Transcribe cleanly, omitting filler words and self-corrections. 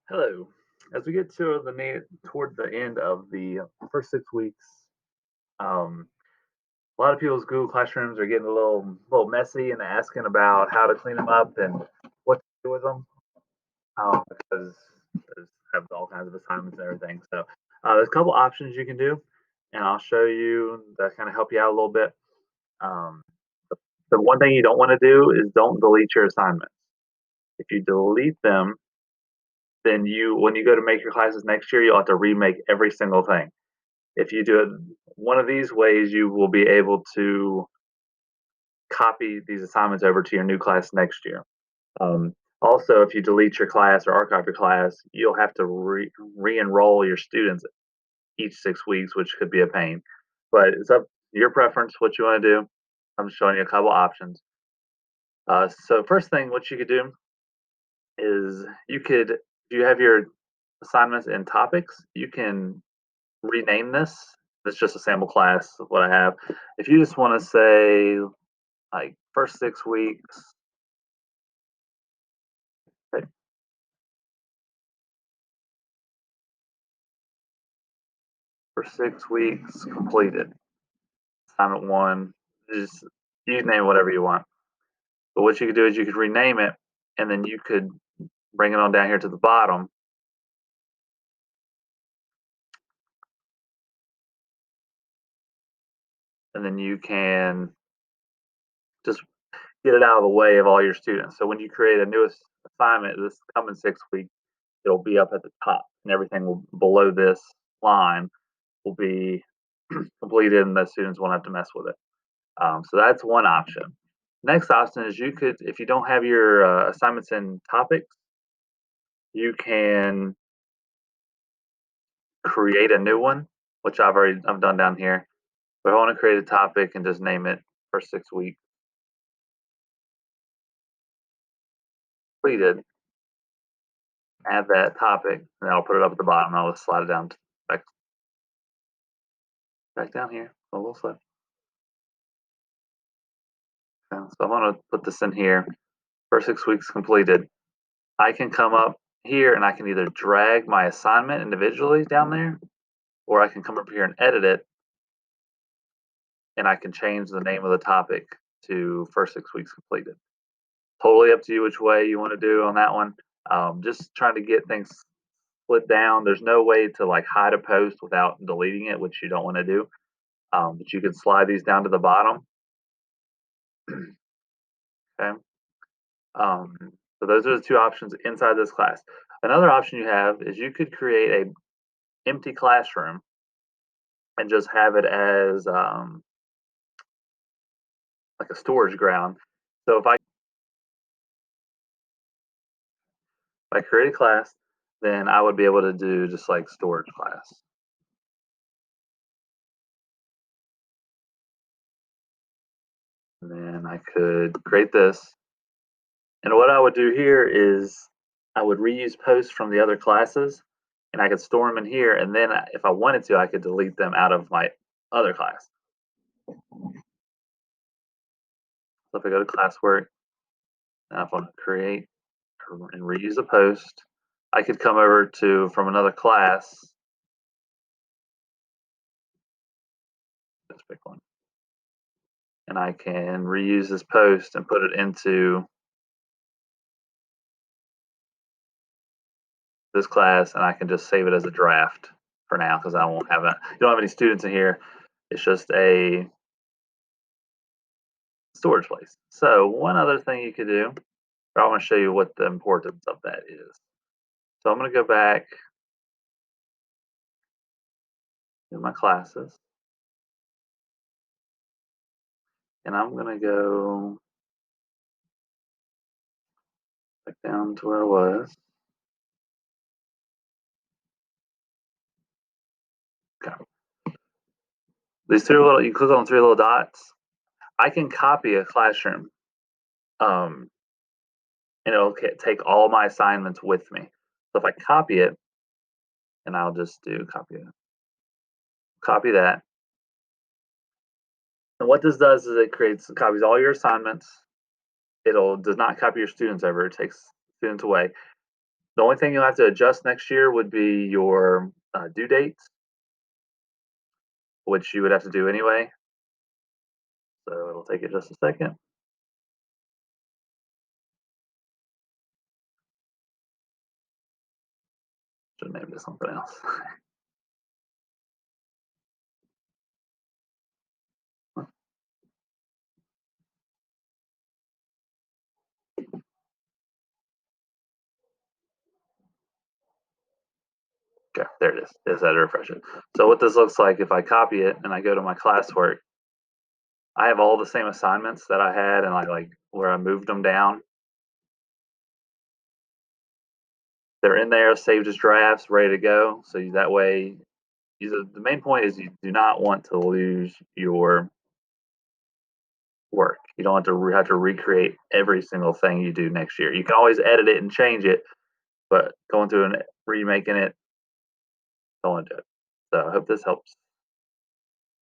Hello. As we get to toward the end of the first 6 weeks, um, a lot of people's Google Classrooms are getting a little messy and asking about how to clean them up and what to do with them because there's have all kinds of assignments and everything. So there's a couple options you can do, and I'll show you that kind of help you out a little bit. Um, the one thing you don't want to do is don't delete your assignments. If you delete them, then when you go to make your classes next year, you'll have to remake every single thing. If you do it one of these ways, you will be able to copy these assignments over to your new class next year. Also, if you delete your class or archive your class, you'll have to re-enroll your students each 6 weeks, which could be a pain. But it's up to your preference what you want to do. I'm showing you a couple options. So first thing, what you could do is if you have your assignments in topics, you can rename this. It's just a sample class of what I have. If you just want to say like first 6 weeks, okay, for 6 weeks completed, assignment one, just you can name whatever you want. But what you could do is you could rename it, and then you could bring it on down here to the bottom, and then you can just get it out of the way of all your students. So when you create a new assignment this coming 6 week, it'll be up at the top, and everything will below this line will be completed, and the students won't have to mess with it. So that's one option. Next option is you could, if you don't have your assignments in topics, you can create a new one, which I've done down here. But I want to create a topic and just name it for 6 weeks completed. Add that topic, and I'll put it up at the bottom. I'll just slide it down back back down here a little slow. Okay, so I'm going to put this in here. For 6 weeks completed. I can come up here and I can either drag my assignment individually down there, or I can come up here and edit it, and I can change the name of the topic to first 6 weeks completed. Totally up to you which way you want to do on that one. Just trying to get things split down. There's no way to like hide a post without deleting it, which you don't want to do. But you can slide these down to the bottom. Okay. Um, so those are the two options inside this class. Another option you have is you could create a empty classroom and just have it as like a storage ground. So if I create a class, then I would be able to do just like storage class. And then I could create this. And what I would do here is I would reuse posts from the other classes, and I could store them in here. And then if I wanted to, I could delete them out of my other class. So if I go to classwork, and if I want to create and reuse a post, I could come over to from another class. Let's pick one. And I can reuse this post and put it into this class, and I can just save it as a draft for now because I won't have it. You don't have any students in here. It's just a storage place. So one other thing you could do, I want to show you what the importance of that is. So I'm going to go back in my classes, and I'm going to go back down to where I was. Okay. You click on 3 little dots. I can copy a classroom, and it'll take all my assignments with me. So if I copy it, and I'll just do copy that. And what this does is it copies all your assignments. Does not copy your students over. It takes students away. The only thing you'll have to adjust next year would be your due dates, which you would have to do anyway. So it'll take it just a second. Should name it something else. Okay, there it is. Is that refresh it? So what this looks like, if I copy it and I go to my classwork, I have all the same assignments that I had, and I like where I moved them down. They're in there, saved as drafts, ready to go. So that way, the main point is you do not want to lose your work. You don't want to have to recreate every single thing you do next year. You can always edit it and change it, but going through and remaking it, don't want to do it. So I hope this helps.